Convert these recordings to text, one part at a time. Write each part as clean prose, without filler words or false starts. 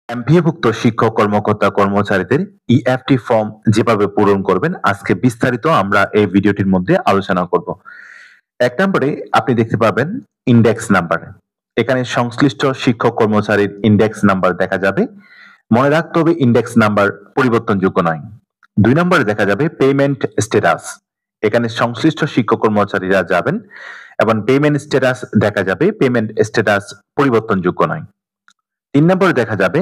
এমপিওভুক্ত শিক্ষক কর্মকর্তা কর্মচারীদের ইএফটি ফর্ম যেভাবে পূরণ করবেন আজকে বিস্তারিত আমরা এই ভিডিওটির মধ্যে আলোচনা করব। ১ নম্বরে আপনি দেখতে পাবেন ইন্ডেক্স নাম্বার। এখানে সংশ্লিষ্ট শিক্ষক কর্মচারীর ইন্ডেক্স নাম্বার দেখা যাবে। মনে রাখতে হবে ইন্ডেক্স নাম্বার পরিবর্তনযোগ্য নয়। ২ নম্বরে দেখা যাবে পেমেন্ট স্ট্যাটাস। এখানে সংশ্লিষ্ট শিক্ষক কর্মচারীরা যাবেন এবং পেমেন্ট স্ট্যাটাস দেখা যাবে, পেমেন্ট স্ট্যাটাস পরিবর্তনযোগ্য নয়। ৩ নম্বরে দেখা যাবে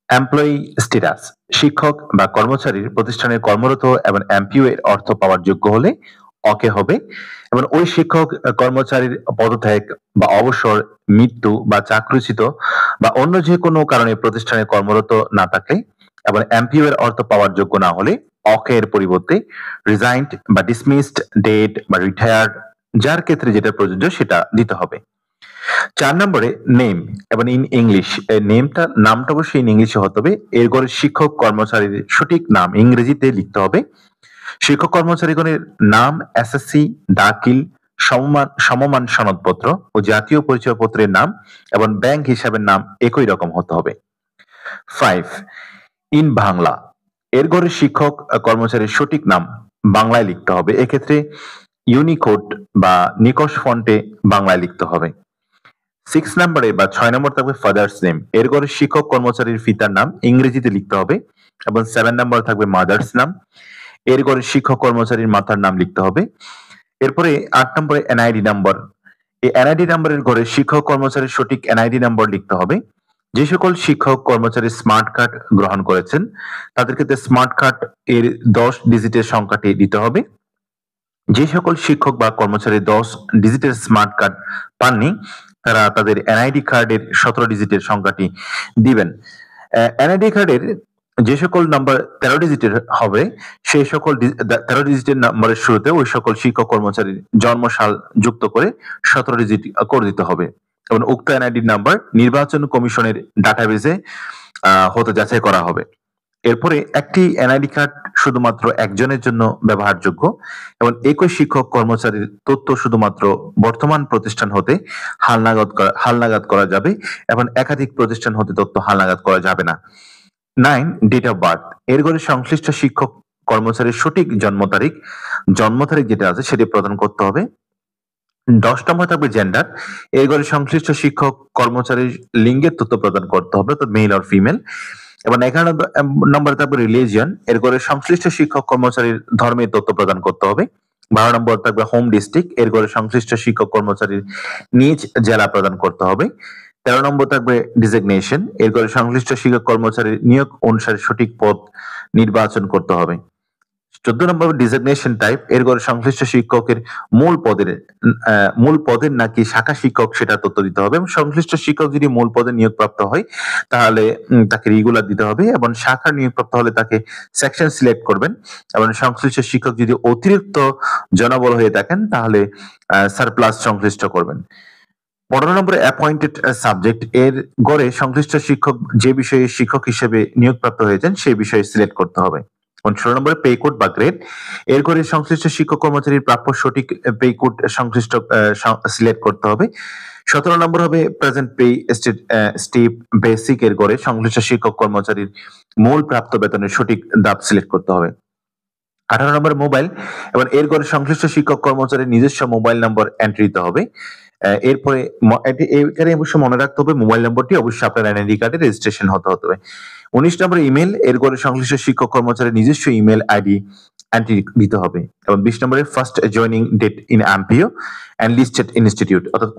এমপ্লয়ি স্ট্যাটাস। শিক্ষক বা কর্মচারীর প্রতিষ্ঠানে কর্মরত এবং এমপিও এর অর্থ পাওয়ার যোগ্য হলে ওকে হবে এবং ওই শিক্ষক কর্মচারীর পদত্যাগ বা অবসর, মৃত্যু বা চাকরিচ্যুত বা অন্য যে কোনো কারণে প্রতিষ্ঠানে কর্মরত না থাকলে এবং এমপিও এর অর্থ পাওয়ার যোগ্য না হলে ওকে এর পরিবর্তে রিজাইন্ড বা ডিসমিসড, ডেড বা রিটায়ার্ড, যার ক্ষেত্রে যেটা প্রযোজ্য সেটা দিতে হবে। ৪ নম্বরে নেম এবং ইন ইংলিশ। নামটা অবশ্যই ইন ইংলিশে হতে হবে। এর ঘরে শিক্ষক কর্মচারীর সঠিক নাম ইংরেজিতে লিখতে হবে। শিক্ষক কর্মচারীগণের নাম, এসএসসি, দাখিল, সমমান সনদপত্র ও জাতীয় পরিচয়পত্রের নাম এবং ব্যাংক হিসাবের নাম একই রকম হতে হবে। ৫ ইন বাংলা। এর ঘরে শিক্ষক কর্মচারীর সঠিক নাম বাংলায় লিখতে হবে। এক্ষেত্রে ইউনিকোড বা নিকষ ফন্টে বাংলায় লিখতে হবে। ৬ নম্বরে বা ৬ নম্বর থাকবে ফাদার্স নেম। এর ঘরে শিক্ষক কর্মচারীর পিতার নাম ইংরেজিতে লিখতে হবে এবং ৭ নম্বর থাকবে মাদার্স নাম। এর ঘরে শিক্ষক কর্মচারীর মাতার নাম লিখতে হবে। এরপরে ৮ নম্বরে এনআইডি নাম্বার। এই এনআইডি নাম্বারের ঘরে শিক্ষক কর্মচারীর সঠিক এনআইডি নাম্বার লিখতে হবে। যে সকল শিক্ষক কর্মচারী স্মার্ট কার্ড গ্রহণ করেছেন তাদের ক্ষেত্রে স্মার্ট কার্ড এর ১০ ডিজিটের সংখ্যাটি দিতে হবে। যে সকল শিক্ষক বা কর্মচারী ১০ ডিজিটের স্মার্ট কার্ড পাননি তারা তাদের এনআইডি কার্ডের ১৭ ডিজিটের সংখ্যাটি দিবেন। এনআইডি কার্ডের যে সকল নাম্বার ১৩ ডিজিটের হবে সেই সকল ১৩ ডিজিটের নাম্বারের শুরুতে ওই সকল শিক্ষক কর্মচারীর জন্মসাল যুক্ত করে ১৭ ডিজিট করে দিতে হবে এবং উক্ত এনআইডি নাম্বার নির্বাচন কমিশনের ডাটাবেজে হতে যাচাই করা হবে। এরপরে একটি এনআইডি কার্ড শুধুমাত্র একজনের জন্য ব্যবহারযোগ্য এবং একই শিক্ষক কর্মচারীর তথ্য শুধুমাত্র বর্তমান প্রতিষ্ঠান হতে হালনাগাদ করা যাবে এবং একাধিক প্রতিষ্ঠান হতে তথ্য হালনাগাদ করা যাবে না। ৯ ডেট অফ বার্থ। এর ঘরে সংশ্লিষ্ট শিক্ষক কর্মচারীর সঠিক জন্ম তারিখ যেটা আছে সেটি প্রদান করতে হবে। ১০ নম্বর থাকবে জেন্ডার। এর ঘরে সংশ্লিষ্ট শিক্ষক কর্মচারীর লিঙ্গের তথ্য প্রদান করতে হবে, তো মেল অর ফিমেল। এবং ১১ নম্বরে থাকবে রিলিজিয়ন। এর ঘরে সংশ্লিষ্ট শিক্ষক কর্মচারীর ধর্মের তথ্য প্রদান করতে হবে। ১২ নম্বর থাকবে হোম ডিস্ট্রিক্ট। এর ঘরে সংশ্লিষ্ট শিক্ষক কর্মচারীর নিজ জেলা প্রদান করতে হবে। ১৩ নম্বর থাকবে ডিজিগনেশন। এর ঘরে সংশ্লিষ্ট শিক্ষক কর্মচারীর নিয়োগ অনুসারে সঠিক পদ নির্বাচন করতে হবে। ১৪ নম্বর ডিজিগনেশন টাইপ। এর ঘরে সংশ্লিষ্ট শিক্ষকের মূল পদের নাকি শাখা শিক্ষক সেটা তথ্য দিতে হবে এবং সংশ্লিষ্ট শিক্ষক যদি মূল পদে নিয়োগপ্রাপ্ত হয় তাহলে তাকে রেগুলার দিতে হবে এবং শাখা নিয়োগপ্রাপ্ত হলে তাকে সেকশন সিলেক্ট করবেন এবং সংশ্লিষ্ট শিক্ষক যদি অতিরিক্ত জনবল হয়ে থাকেন তাহলে সারপ্লাস সংশ্লিষ্ট করবেন। ১৫ নম্বরে অ্যাপয়েন্টেড সাবজেক্ট। এর গড়ে সংশ্লিষ্ট শিক্ষক যে বিষয়ে শিক্ষক হিসেবে নিয়োগপ্রাপ্ত হয়েছেন সেই বিষয়ে সিলেক্ট করতে হবে। ১৬ নম্বরে পে কোড বা গ্রেড। এর ঘরে সংশ্লিষ্ট শিক্ষক কর্মচারীর প্রাপ্য সঠিক পে কোড সংশ্লিষ্ট সিলেক্ট করতে হবে। ১৭ নম্বর হবে প্রেজেন্ট পে স্টেপ বেসিক। এর ঘরে সংশ্লিষ্ট শিক্ষক কর্মচারীর মূল প্রাপ্ত বেতনের সঠিক ধাপ সিলেক্ট করতে হবে। ১৮ নম্বর মোবাইল এবং এর ঘরে সংশ্লিষ্ট শিক্ষক কর্মচারীর নিজস্ব মোবাইল নম্বর এন্ট্রি দিতে হবে। এরপরে এখানে অবশ্যই মনে রাখতে হবে মোবাইল নম্বরটি অবশ্যই আপনার এনআইডি কার্ডে রেজিস্ট্রেশন হতে হবে। ১৯ নম্বর ইমেল। এর ঘরে সংশ্লিষ্ট শিক্ষক কর্মচারীর নিজস্ব ইমেল আইডি এন্ট্রি দিতে হবে এবং ২০ নম্বরে first joining date in MPO and listed institute, অর্থাৎ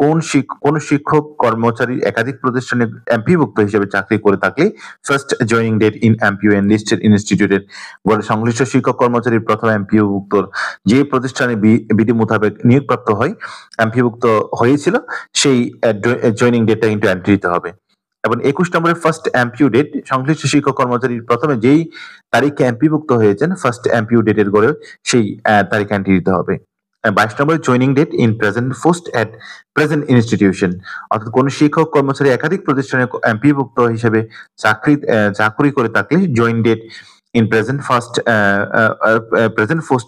কোন শিক্ষক কর্মচারী একাধিক প্রতিষ্ঠানে এমপিভুক্ত হিসেবে চাকরি করে থাকলে first joining date in MPO and listed ইনস্টিটিউটের ঘরে সংশ্লিষ্ট শিক্ষক কর্মচারীর প্রথম এমপিওভুক্ত যে প্রতিষ্ঠানে বিধি মোতাবেক নিয়োগপ্রাপ্ত হয় এমপিভুক্ত হয়েছিল সেই জয়নিং ডেটটা কিন্তু এন্ট্রি দিতে হবে। এবং ২১ নম্বরে ফার্স্ট এমপিও ডেট। সংশ্লিষ্ট শিক্ষক কর্মচারীর প্রথমে যেই তারিখে এমপিভুক্ত হয়েছেন ফার্স্ট এমপিও ডেটের গড়ে সেই তারিখ এন্ট্রি দিতে হবে। ২২ নম্বরে joining date in present post at present institution, অর্থাৎ কোন শিক্ষক কর্মচারী একাধিক প্রতিষ্ঠানে এমপিভুক্ত হিসেবে চাকরি করে থাকলে join date in present post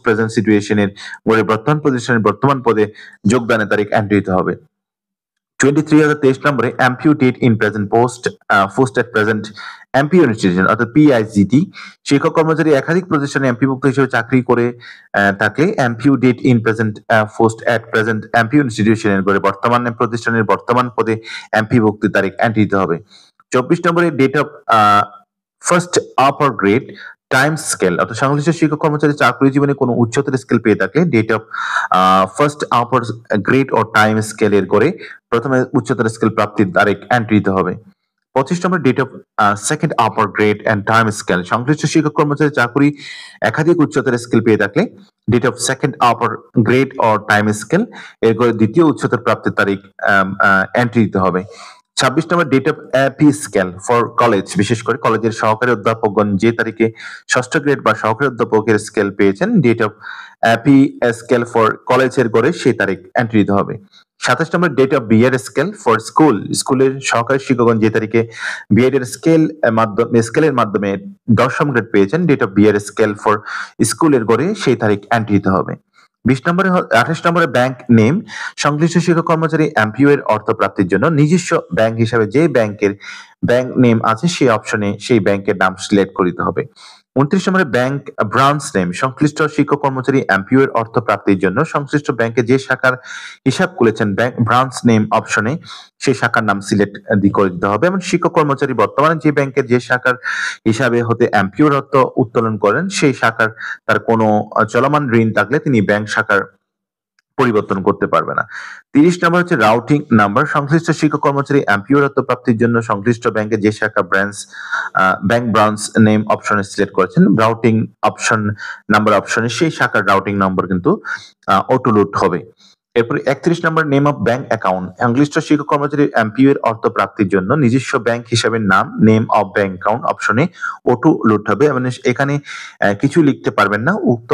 present সিচুয়েশনের গড়ে বর্তমান প্রতিষ্ঠানের বর্তমান পদে যোগদানের তারিখ এন্ট্রি দিতে হবে। 23 নম্বরে অ্যাম্পিউটেড in present post at present MPO institution অর্থাৎ পিআইজিটি শিক্ষক কর্মচারী একাধিক প্রতিষ্ঠানে এমপিভুক্ত হিসেবে চাকরি করে থাকলে অ্যাম্পিউটেড ইন প্রেজেন্ট এমপিও ইনস্টিটিউশনের করে বর্তমানে প্রতিষ্ঠানের বর্তমান পদে এমপিভুক্তির তারিখ এন্ট্রি দিতে হবে। 24 নম্বরে date of first upper grade time scale অর্থাৎ সংশ্লিষ্ট শিক্ষক কর্মচারী চাকরি জীবনে কোনো উচ্চতর স্কেল পেয়ে থাকলে date of first upper grade ও টাইম স্কেলের করে প্রথমে উচ্চতর স্কেল প্রাপ্তির তারিখ এন্ট্রি দিতে হবে। 25 নম্বর date of second upper grade and time scale সংশ্লিষ্ট শিক্ষক কর্মচারী চাকরি একাধিক উচ্চতর স্কেল পেয়ে থাকলে date of second upper grade ও টাইম স্কেল এর করে দ্বিতীয় উচ্চতর প্রাপ্তির তারিখ এন্ট্রি দিতে হবে। 26 নম্বর date of P scale for college বিশেষ করে কলেজের সহকারী অধ্যাপকগণ যে তারিখে ষষ্ঠ গ্রেড বা সহকারী অধ্যাপকের স্কেল পেয়েছেন date of P scale for কলেজের করে সেই তারিখ এন্ট্রি দিতে হবে। 27 নম্বর date of BEd scale for স্কুলের সহকারী শিক্ষকগণ যে তারিখে বিএড এর স্কেলের মাধ্যমে 10ম গ্রেড পেয়েছেন date of BEd scale for স্কুলের করে সেই তারিখ এন্ট্রি দিতে হবে। 28 নম্বরে ব্যাংক নেম সংশ্লিষ্ট শিক্ষক কর্মচারী এমপিও এর অর্থ প্রাপ্তির জন্য নিজস্ব ব্যাংক হিসাবে যে ব্যাংকের ব্যাংক নেম আছে সেই অপশনে সেই ব্যাংকের নাম সিলেক্ট করতে হবে। 29 নম্বরে ব্যাংক ব্রাঞ্চ নেম সংশ্লিষ্ট শিক্ষক কর্মচারী এমপিও এর অর্থ প্রাপ্তির জন্য সংশ্লিষ্ট ব্যাংকে যে শাখার হিসাব খুলেছেন ব্যাংক ব্রাঞ্চ নেম অপশনে সেই শাখার নাম সিলেক্ট করে দিতে হবে এবং শিক্ষক কর্মচারী বর্তমানে যে ব্যাংকের যে শাখার হিসাবে হতে এমপিও এর অর্থ উত্তোলন করেন সেই শাখার তার কোনো চলমান ঋণ থাকলে তিনি ব্যাংক শাখার পরিবর্তন করতে পারবে না। 30 নম্বর হচ্ছে রাউটিং নাম্বার সংশ্লিষ্ট শিক্ষক কর্মচারী এমপিও এর অর্থ প্রাপ্তির জন্য সংশ্লিষ্ট ব্যাংকে যে শাখা ব্যাংক ব্রাঞ্চ নেম অপশনে সিলেক্ট করেছেন রাউটিং অপশন নাম্বার অপশনে সেই শাখার রাউটিং নম্বর কিন্তু অটো লোড হবে। এরপর 31 নম্বর নেম অফ ব্যাংক অ্যাকাউন্ট সংশ্লিষ্ট শিক্ষক কর্মচারী এমপিও এর অর্থ প্রাপ্তির জন্য নিজস্ব ব্যাংক হিসাবের নাম নেম অফ ব্যাংক অ্যাকাউন্ট অপশনে অটো লোড হবে এবং এখানে কিছু লিখতে পারবেন না উক্ত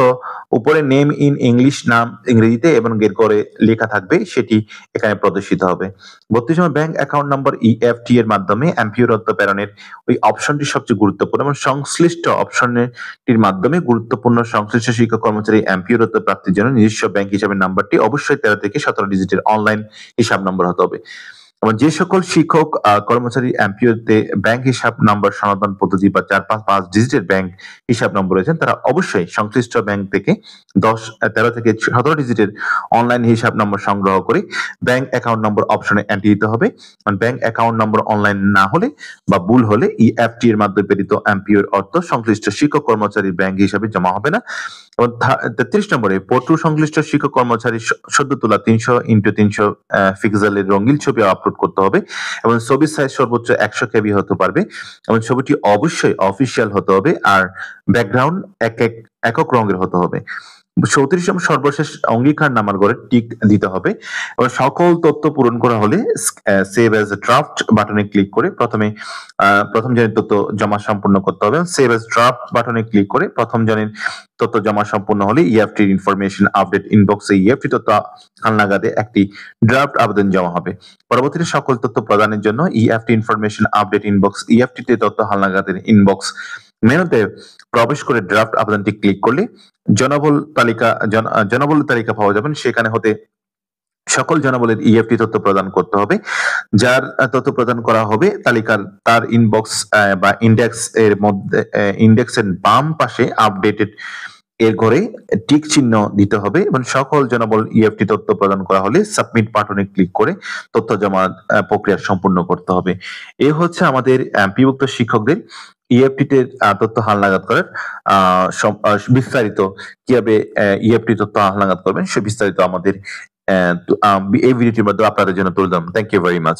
উপরে নেম ইন ইংলিশ নাম ইংরেজিতে এবং এর করে লেখা থাকবে সেটি এখানে প্রদর্শিত হবে। 32 নম্বর ব্যাংক অ্যাকাউন্ট নম্বর ইএফটি এর মাধ্যমে এমপিও এর অর্থ প্রেরণের ওই অপশনটি সবচেয়ে গুরুত্বপূর্ণ এবং সংশ্লিষ্ট অপশনটির মাধ্যমে গুরুত্বপূর্ণ সংশ্লিষ্ট শিক্ষক কর্মচারী এমপিও এর অর্থ প্রাপ্তির জন্য নিজস্ব ব্যাংক হিসাবের নাম্বারটি অবশ্যই 13 থেকে 17 ডিজিটের অনলাইন হিসাব নম্বর হতে হবে এবং যে সকল শিক্ষক কর্মচারী এমপিওতে ব্যাংক হিসাব নম্বর সনাতন পদ্ধতি বা 4-5 ডিজিটের ব্যাংক হিসাব নম্বর রয়েছেন তারা অবশ্যই সংশ্লিষ্ট ব্যাংক থেকে 13 থেকে 17 ডিজিটের অনলাইন হিসাব নম্বর সংগ্রহ করে ব্যাংক অ্যাকাউন্ট নম্বর অপশনে এন্ট্রি দিতে হবে। ব্যাংক অ্যাকাউন্ট নম্বর অনলাইন না হলে বা ভুল হলে ইএফটি এর মাধ্যমে প্রেরিত এমপিওর অর্থ সংশ্লিষ্ট শিক্ষক কর্মচারীর ব্যাংক হিসাবে জমা হবে না। এবং 33 নম্বরে পটু সংশ্লিষ্ট শিক্ষক কর্মচারী সদ্য তোলা 300x300 পিক্সেলের রঙিন ছবি আপলোড করতে হবে এবং ছবির সাইজ সর্বোচ্চ 100 কেবি হতে পারবে এবং ছবিটি অবশ্যই অফিসিয়াল হতে হবে আর ব্যাকগ্রাউন্ড একক রঙের হতে হবে। 34 নম্বর সর্বশেষ অঙ্গীকার নামার ঘরে টিক দিতে হবে এবং সকল তথ্য পূরণ করা হলে সেভ অ্যাজ ড্রাফট বাটনে ক্লিক করে প্রথম জনের তথ্য জমা সম্পূর্ণ করতে হবে। সেভ অ্যাজ ড্রাফট বাটনে ক্লিক করে প্রথম জনের তথ্য জমা সম্পূর্ণ হলে ইএফটি ইনফরমেশন আপডেট ইনবক্সে ইএফটি তথ্য হালনাগাদে একটি ড্রাফট আবেদন জমা হবে। পরবর্তীতে সকল তথ্য প্রদানের জন্য EFT information update inbox EFT তে তথ্য হালনাগাদের ইনবক্স মেনুতে প্রবেশ করে ড্রাফট আবেদনটি ক্লিক করলে জনবল তালিকা পাওয়া যাবেন সেখানে হতে সকল জনবলের ইএফটি তথ্য প্রদান করতে হবে। যার তথ্য প্রদান করা হবে তালিকার তার ইনবক্স বা ইন্ডেক্সের বাম পাশে আপডেটেড এর ঘরে টিক চিহ্ন দিতে হবে এবং সকল জনবল ইএফটি তথ্য প্রদান করা হলে সাবমিট বাটনে ক্লিক করে তথ্য জমা প্রক্রিয়া সম্পূর্ণ করতে হবে। এ হচ্ছে আমাদের এমপিভুক্ত শিক্ষকদের ইএফটি তে তথ্য হালনাগাদ করার বিস্তারিত কিভাবে ইএফটি তথ্য হালনাগাদ করবেন সে বিস্তারিত আমাদের এই ভিডিওটির মধ্যে আপনাদের জন্য তুলে দিলাম। Thank you very much.